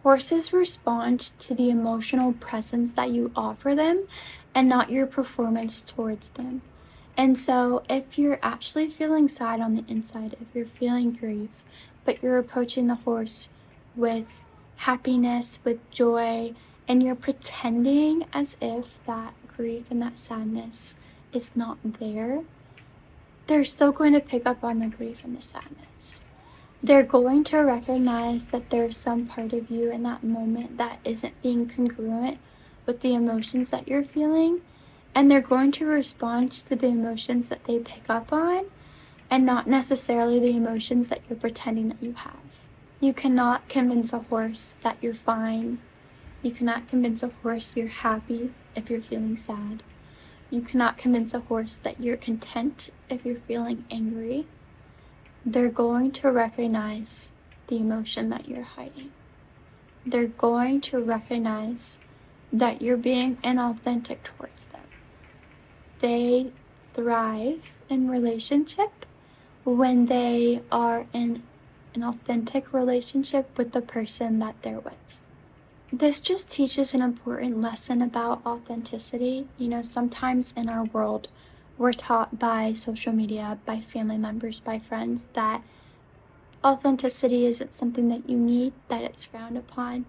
Horses respond to the emotional presence that you offer them and not your performance towards them. And so, if you're actually feeling sad on the inside, if you're feeling grief, but you're approaching the horse with happiness, with joy, and you're pretending as if that grief and that sadness is not there, they're still going to pick up on the grief and the sadness. They're going to recognize that there's some part of you in that moment that isn't being congruent with the emotions that you're feeling, and they're going to respond to the emotions that they pick up on and not necessarily the emotions that you're pretending that you have. You cannot convince a horse that you're fine. You cannot convince a horse you're happy if you're feeling sad. You cannot convince a horse that you're content if you're feeling angry. They're going to recognize the emotion that you're hiding. They're going to recognize that you're being inauthentic towards them. They thrive in relationship when they are in an authentic relationship with the person that they're with. This just teaches an important lesson about authenticity. Sometimes in our world, we're taught by social media, by family members, by friends that authenticity isn't something that you need, that it's frowned upon.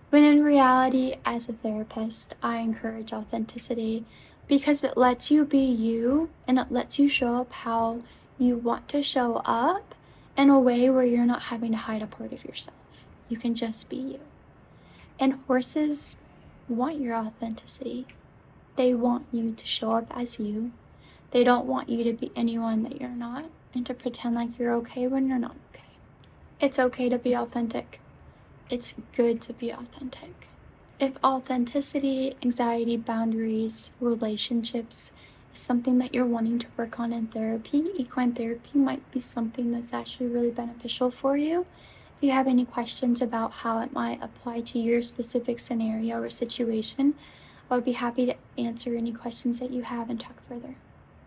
When in reality, as a therapist, I encourage authenticity because it lets you be you and it lets you show up how you want to show up in a way where you're not having to hide a part of yourself. You can just be you. And horses want your authenticity. They want you to show up as you. They don't want you to be anyone that you're not and to pretend like you're okay when you're not okay. It's okay to be authentic. It's good to be authentic. If authenticity, anxiety, boundaries, relationships is something that you're wanting to work on in therapy, equine therapy might be something that's actually really beneficial for you. If you have any questions about how it might apply to your specific scenario or situation, I would be happy to answer any questions that you have and talk further.